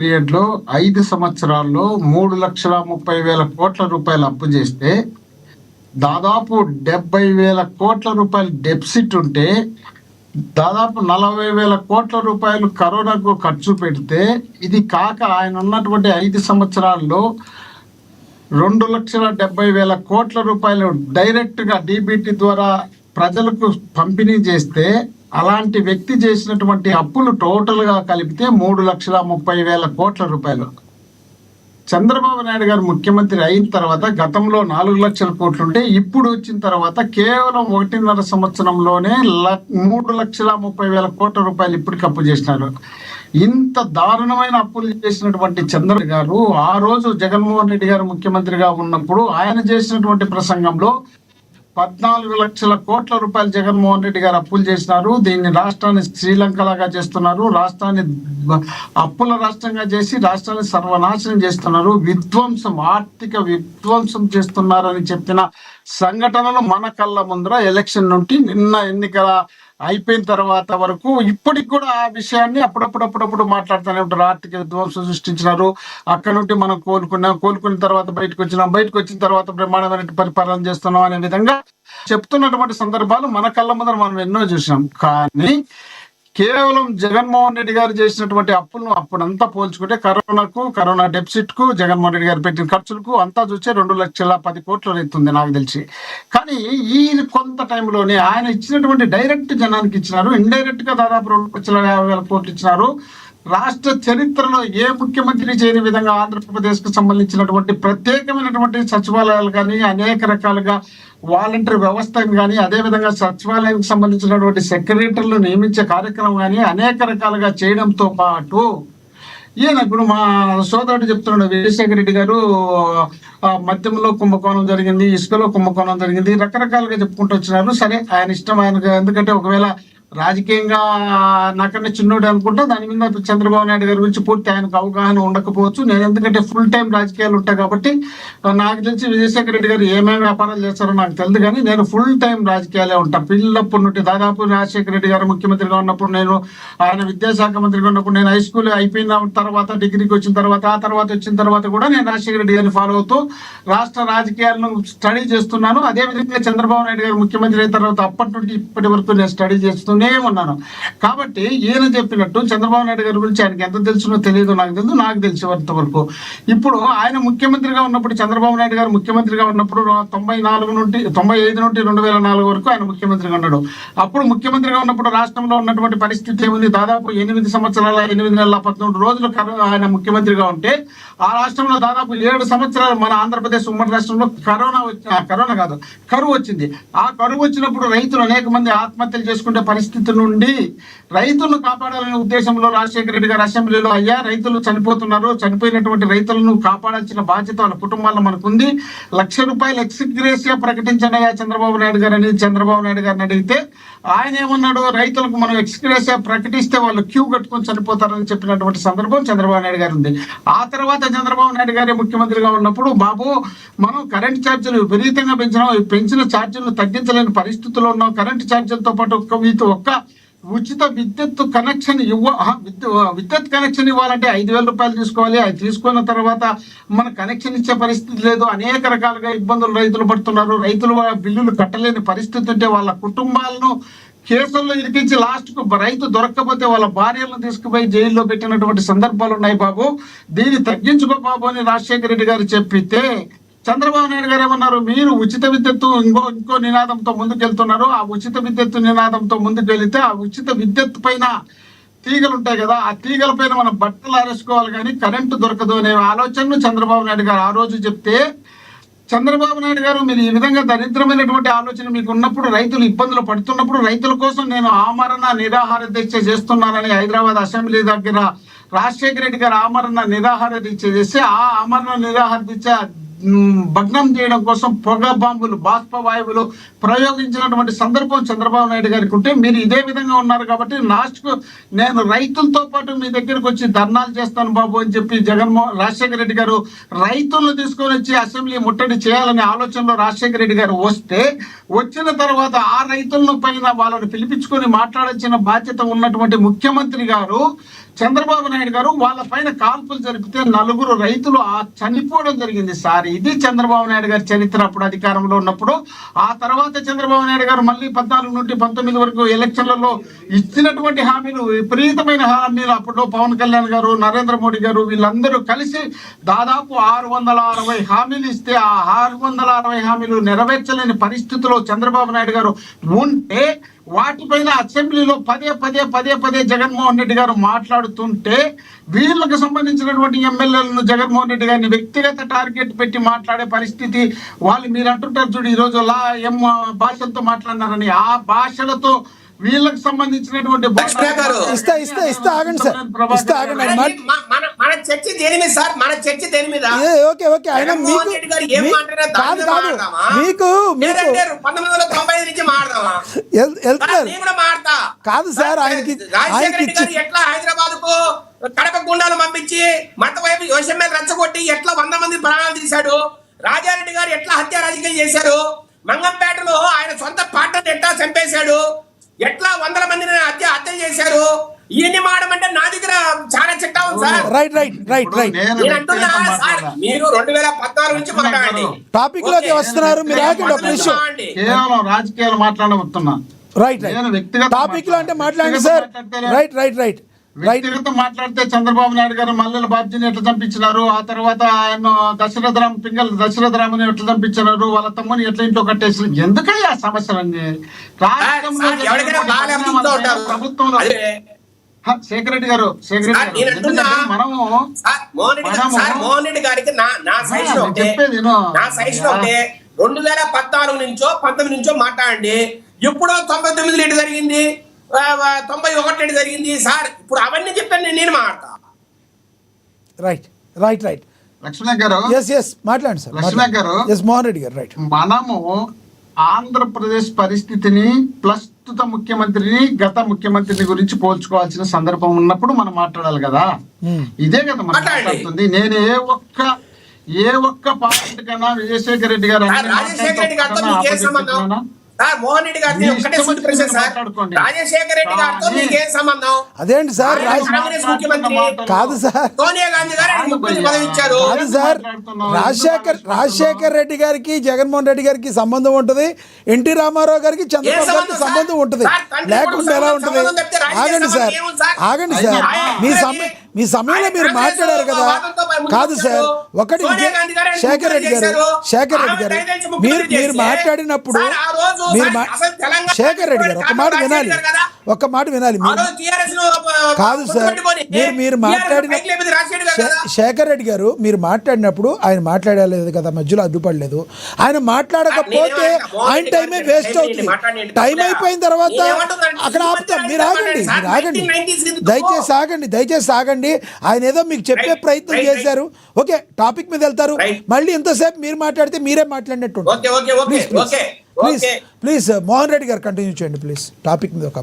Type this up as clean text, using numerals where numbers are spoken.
Period లో 5 సంవత్సరాల్లో 3,30,000 కోట్ల రూపాయలు అప్పు చేస్తే దాదాపు 70,000 కోట్ల రూపాయలు డెఫిసిట్ ఉంటే దాదాపు 40,000 కోట్ల రూపాయలు కరోనాకు ఖర్చు పెడితే ఇది కాక ఆయన ఉన్నటువంటి 5 సంవత్సరాల్లో 2,70,000 కోట్ల రూపాయలు డైరెక్ట్ గా డీబీటీ ద్వారా ప్రజలకు పంపిణీ చేస్తే అలాంటి వ్యక్తి చేసినటువంటి అప్పులు టోటల్ గా కలిపితే 3,30,000 కోట్ల రూపాయలు. చంద్రబాబు నాయుడు గారు ముఖ్యమంత్రి అయిన తర్వాత గతంలో 4 లక్షల కోట్లు ఉంటే ఇప్పుడు వచ్చిన తర్వాత కేవలం 1.5 సంవత్సరంలోనే 3,30,000 కోట్ల రూపాయలు ఇప్పటికి అప్పు చేసినారు. ఇంత దారుణమైన అప్పులు చేసినటువంటి చంద్రబాబు గారు ఆ రోజు జగన్మోహన్ రెడ్డి గారు ముఖ్యమంత్రిగా ఉన్నప్పుడు ఆయన చేసినటువంటి ప్రసంగంలో 14 లక్షల కోట్ల రూపాయలు జగన్మోహన్ రెడ్డి గారు అప్పులు చేసినారు. దీన్ని రాష్ట్రాన్ని శ్రీలంక లాగా చేస్తున్నారు, రాష్ట్రాన్ని అప్పుల రాష్ట్రంగా చేసి రాష్ట్రాన్ని సర్వనాశనం చేస్తున్నారు, ఆర్థిక విధ్వంసం చేస్తున్నారని చెప్పిన సంఘటనలు మన కళ్ళ ముందర ఎలక్షన్ నుండి నిన్న ఎన్నికల అయిపోయిన తర్వాత వరకు ఇప్పటికి కూడా ఆ విషయాన్ని అప్పుడప్పుడు మాట్లాడుతూనే ఉంటారు. ఆర్థిక విధ్వంసం సృష్టించినారు, అక్కడ నుండి మనం కోలుకున్న తర్వాత బయటకు వచ్చిన తర్వాత బ్రహ్మాండమైన పరిపాలన చేస్తున్నాం అనే విధంగా చెప్తున్నటువంటి సందర్భాలు మన కళ్ళ ముందర మనం ఎన్నో చూసినాం. కానీ కేవలం జగన్మోహన్ రెడ్డి గారు చేసినటువంటి అప్పులను అప్పుడంతా పోల్చుకుంటే కరోనా డెఫిసిట్ కు జగన్మోహన్ రెడ్డి గారు పెట్టిన ఖర్చులకు అంతా చూస్తే 2,10 కోట్లు అవుతుంది నాకు తెలిసి. కానీ ఈ కొంత టైంలోనే ఆయన ఇచ్చినటువంటి డైరెక్ట్ జనానికి ఇచ్చినారు, ఇండైరెక్ట్ గా దాదాపు 2,50,000 కోట్లు ఇచ్చినారు. రాష్ట్ర చరిత్రలో ఏ ముఖ్యమంత్రి చేయని విధంగా ఆంధ్రప్రదేశ్ కు సంబంధించినటువంటి ప్రత్యేకమైనటువంటి సచివాలయాలు కానీ అనేక రకాలుగా వాలంటీర్ వ్యవస్థ కానీ అదేవిధంగా సచివాలయానికి సంబంధించినటువంటి సెక్రటరీలు నియమించే కార్యక్రమం కానీ అనేక రకాలుగా చేయడంతో పాటు ఈయన ఇప్పుడు మా సోదరుడు చెప్తున్నాడు విజయశేఖర రెడ్డి గారు మద్యంలో కుంభకోణం జరిగింది, ఇసుకలో కుంభకోణం జరిగింది, రకరకాలుగా చెప్పుకుంటూ వచ్చినారు. సరే ఆయన ఇష్టం ఆయనకు, ఎందుకంటే ఒకవేళ రాజకీయంగా నాకన్నా చిన్నోడు అనుకుంటా దాని మీద చంద్రబాబు నాయుడు గారి గురించి పూర్తి ఆయనకు అవగాహన ఉండకపోవచ్చు. నేను ఎందుకంటే ఫుల్ టైం రాజకీయాలు ఉంటాయి కాబట్టి నాకు తెలిసి విజయశేఖర రెడ్డి గారు ఏమేమి వ్యాపారాలు చేస్తారో నాకు తెలియదు, కానీ నేను ఫుల్ టైం రాజకీయాలే ఉంటాను. పిల్లప్పటి నుండి దాదాపు రాజశేఖర రెడ్డి గారు ముఖ్యమంత్రిగా ఉన్నప్పుడు, ఆయన విద్యాశాఖ మంత్రిగా ఉన్నప్పుడు, నేను హై స్కూల్ అయిపోయిన తర్వాత డిగ్రీకి వచ్చిన తర్వాత కూడా నేను రాజశేఖర రెడ్డి గారిని ఫాలో అవుతూ రాష్ట్ర రాజకీయాలను స్టడీ చేస్తున్నాను. అదేవిధంగా చంద్రబాబు నాయుడు గారు ముఖ్యమంత్రి అయిన తర్వాత అప్పటి నుండి ఇప్పటి వరకు నేను స్టడీ చేస్తున్నాను ఉన్నాను. కాబట్టి ఈయన చెప్పినట్టు చంద్రబాబు నాయుడు గారి గురించి ఆయనకి ఎంత తెలుసునో తెలియదు, నాకు తెలిసేంత వరకు. ఇప్పుడు ఆయన ముఖ్యమంత్రిగా ఉన్నప్పుడు, చంద్రబాబు నాయుడు గారు ముఖ్యమంత్రిగా ఉన్నప్పుడు 95 నుండి 2004 వరకు ఆయన ముఖ్యమంత్రిగా ఉన్నాడు. అప్పుడు ముఖ్యమంత్రిగా ఉన్నప్పుడు రాష్ట్రంలో ఉన్నటువంటి పరిస్థితి ఏముంది? దాదాపు 8 సంవత్సరాల 8 నెలల 13 రోజులు ఆయన ముఖ్యమంత్రిగా ఉంటే ఆ రాష్ట్రంలో దాదాపు 7 సంవత్సరాలు మన ఆంధ్రప్రదేశ్ ఉమ్మడి రాష్ట్రంలో కరువు వచ్చింది. ఆ కరువు వచ్చినప్పుడు రైతులు అనేక మంది ఆత్మహత్యలు చేసుకునే పరిస్థితి నుండి రైతులను కాపాడాలనే ఉద్దేశంలో రాజశేఖర రెడ్డి గారు అసెంబ్లీలో, అయ్యా రైతులు చనిపోతున్నారు, చనిపోయినటువంటి రైతులను కాపాడాల్సిన బాధ్యత వాళ్ళ కుటుంబాల్లో మనకుంది, ₹1,00,000 ఎక్స్గ్రేషియా ప్రకటించండి అయ్యా చంద్రబాబు నాయుడు గారిని అడిగితే ఆయన ఏమన్నాడు? రైతులకు మనం ఎక్స్గ్రేషియా ప్రకటిస్తే వాళ్ళు క్యూ కట్టుకొని చనిపోతారని చెప్పినటువంటి సందర్భం చంద్రబాబు నాయుడు గారు ఉంది. ఆ తర్వాత చంద్రబాబు నాయుడు గారి ముఖ్యమంత్రిగా ఉన్నప్పుడు, బాబు మనం కరెంట్ ఛార్జీలు విపరీతంగా పెంచిన ఛార్జీలను తగ్గించలేని పరిస్థితుల్లో ఉన్నాం, కరెంట్ ఛార్జీలతో పాటు ఒక్క ఉచిత విద్యుత్ కనెక్షన్ ఇవ్వాలంటే 5,000 రూపాయలు తీసుకోవాలి. అది తీసుకున్న తర్వాత మన కనెక్షన్ ఇచ్చే పరిస్థితి లేదు. అనేక రకాలుగా ఇబ్బందులు రైతులు పడుతున్నారు. రైతులు బిల్లులు కట్టలేని పరిస్థితి ఉంటే వాళ్ళ కుటుంబాలను కేసుల్లో ఇరికించి లాస్ట్ కు రైతు దొరక్కపోతే వాళ్ళ భార్యలను తీసుకుపోయి జైల్లో పెట్టినటువంటి సందర్భాలు ఉన్నాయి. బాబు దీన్ని తగ్గించుకో బాబు అని రాజశేఖర రెడ్డి గారు చెప్పితే చంద్రబాబు నాయుడు గారు ఏమన్నారు? మీరు ఉచిత విద్యుత్తు ఇంకో నినాదంతో ముందుకెళ్తున్నారు. ఆ ఉచిత విద్యుత్తు నినాదంతో ముందుకు వెళితే ఆ ఉచిత విద్యుత్ పైన తీగలు ఉంటాయి కదా, ఆ తీగల పైన మనం బట్టలు ఆరేసుకోవాలి కానీ కరెంటు దొరకదు అనే ఆలోచనను చంద్రబాబు నాయుడు గారు ఆ రోజు చెప్తే, చంద్రబాబు నాయుడు గారు మీరు ఈ విధంగా దరిద్రమైనటువంటి ఆలోచన మీకు ఉన్నప్పుడు, రైతులు ఇబ్బందులు పడుతున్నప్పుడు, రైతుల కోసం నేను ఆమరణ నిరాహార దీక్ష చేస్తున్నానని హైదరాబాద్ అసెంబ్లీ దగ్గర రాజశేఖర రెడ్డి గారు ఆమరణ నిరాహార దీక్ష చేస్తే ఆ ఆమరణ నిరాహార దీక్ష భగ్నం చేయడం కోసం పొగ బాంబులు, బాష్ప వాయువులు ప్రయోగించినటువంటి సందర్భం చంద్రబాబు నాయుడు గారికి ఉంటే మీరు ఇదే విధంగా ఉన్నారు. కాబట్టి లాస్ట్కు నేను రైతులతో పాటు మీ దగ్గరకు వచ్చి ధర్నాలు చేస్తాను బాబు అని చెప్పి రాజశేఖర రెడ్డి గారు రైతులను తీసుకొని వచ్చి అసెంబ్లీ ముట్టడి చేయాలనే ఆలోచనలో రాజశేఖర రెడ్డి గారు వచ్చిన తర్వాత ఆ రైతులను పైన వాళ్ళని పిలిపించుకొని మాట్లాడాల్సిన బాధ్యత ఉన్నటువంటి ముఖ్యమంత్రి గారు చంద్రబాబు నాయుడు గారు వాళ్ళ పైన కాల్పులు జరిపితే 4 రైతులు చనిపోవడం జరిగింది సార్. ఇది చంద్రబాబు నాయుడు గారి చరిత్ర అప్పుడు అధికారంలో ఉన్నప్పుడు. ఆ తర్వాత చంద్రబాబు నాయుడు గారు మళ్ళీ 14 నుండి 19 వరకు ఎలక్షన్లలో ఇచ్చినటువంటి హామీలు, విపరీతమైన హామీలు, అప్పుడు పవన్ కళ్యాణ్ గారు, నరేంద్ర మోడీ గారు వీళ్ళందరూ కలిసి దాదాపు 660 హామీలు ఇస్తే ఆ 660 హామీలు నెరవేర్చలేని పరిస్థితిలో చంద్రబాబు నాయుడు గారు ఉంటే వాటిపైన అసెంబ్లీలో పదే జగన్మోహన్ రెడ్డి గారు మాట్లాడుతుంటే వీళ్ళకు సంబంధించినటువంటి ఎమ్మెల్యేలను జగన్మోహన్ రెడ్డి గారిని వ్యక్తిగత టార్గెట్ పెట్టి మాట్లాడే పరిస్థితి. వాళ్ళు మీరు అంటుంటారు చూడు, ఈ రోజు భాషలతో మాట్లాడినారని, ఆ భాషలతో వీళ్ళకి సంబంధించినటువంటి మన చర్చ దేని మీద సార్? మన చర్చ దేని మీద? ఓకే ఆయన మీకు 1995 నుంచి మాట్లాడదామా? కాదు సార్, ఆయనకి ఎట్లా హైదరాబాద్ కు కడప గుండాలు పంపించి మత వైపు యోషం రెచ్చగొట్టి ఎట్లా 100 మంది ప్రాణాలు తీశాడు? రాజారెడ్డి గారు ఎట్లా హత్య రాజకీయం చేశారు? మంగంపేటలో ఆయన సొంత పార్టీని ఎట్లా చంపేశాడు? ఎట్లా 100 మందిని హత్య చేశారు? ఇవన్నీ మాడమంటే నా దగ్గర చాలా చిట్టా ఉంది సార్. రైట్ నేను అంటున్నా సార్, మీరు 2014 నుంచి మాట్లాడండి. టాపిక్ లోకి వస్తున్నారు మీరు. కేవలం రాజకీయాలు మాట్లాడబోతున్నా. రైట్ టాపిక్ లో అంటే మాట్లాడండి సార్. రైట్ వ్యక్తిగత మాట్లాడితే చంద్రబాబు నాయుడు గారు మల్లెల బాబ్జీని ఎట్లా చంపించినారు, ఆ తర్వాత ఆయన దశరథరాముని ఎట్లా చంపించినారు, వాళ్ళ తమ్ముని ఎట్లా ఇంట్లో కట్టేసారు, ఎందుకయ్యా సమస్యలన్నీ ప్రభుత్వంలో. శేఖర్ రెడ్డి గారు మనము మోహన్ రెడ్డి గారికి నా సైజు చెప్పేది 2014 నుంచో 19 నుంచో మాట్లాడండి. ఎప్పుడో 99 లీటర్ జరిగింది, 91 లీటర్ జరిగింది సార్. ఇప్పుడు అవన్నీ చెప్పాను నేను మాట్లాడతా. రైట్ లక్ష్మణ గారు మాట్లాడండి సార్. లక్ష్మణ గారు, మోహన్ రెడ్డి గారు రైట్. మనము ఆంధ్రప్రదేశ్ పరిస్థితిని, ప్రస్తుత ముఖ్యమంత్రిని, గత ముఖ్యమంత్రిని గురించి పోల్చుకోవాల్సిన సందర్భం ఉన్నప్పుడు మనం మాట్లాడాలి కదా. ఇదే కదా మనం మాట్లాడుతుంది. నేను ఏ ఒక్క పార్టీ కన్నా విజయశేఖర్ రెడ్డి గారు మోహన్ రెడ్డి గారిని ఒక్కటే సూటి ప్రశ్న సార్. రాజశేఖర రెడ్డి గారితో మీకు ఏం సంబంధం? అదేంటి సార్, కాంగ్రెస్ ముఖ్యమంత్రి కాదు సార్. సోనియా గాంధీ గారు ముఖ్యమంత్రి పదవి ఇచ్చారు. కాదు సార్, రాజశేఖర్ రెడ్డి గారికి జగన్మోహన్ రెడ్డి గారికి సంబంధం ఉంటుంది, ఎన్టీ రామారావు గారికి చంద్రబాబు గారికి సంబంధం ఉంటుంది. లేకుండా ఎలా ఉంటుంది? ఆగండి సార్ మీ సమయంలో మీరు మాట్లాడారు కదా. కాదు సార్, ఒకటి శేఖర్ రెడ్డి గారు మీరు మాట్లాడినప్పుడు శేఖర్ రెడ్డి గారు ఒక్క మాట వినాలి. కాదు సార్, మీరు మాట్లాడిన శేఖర్ రెడ్డి గారు మీరు మాట్లాడినప్పుడు ఆయన మాట్లాడలేదు కదా, మధ్యలో అడ్డుపడలేదు. ఆయన మాట్లాడకపోతే ఆయన టైమే వేస్ట్ అవుతుంది. టైం అయిపోయిన తర్వాత అక్కడ ఆపుతాం. మీరు ఆగండి దయచేసి ఆగండి. ఆయన ఏదో మీకు చెప్పే ప్రయత్నం చేశారు. ఓకే, టాపిక్ మీద వెళ్తారు. మళ్ళీ ఇంతసేపు మీరు మాట్లాడితే మీరే మాట్లాడినట్టు. ప్లీజ్ మోహన్ రెడ్డి గారు కంటిన్యూ చేయండి ప్లీజ్. టాపిక్ మీద ఒక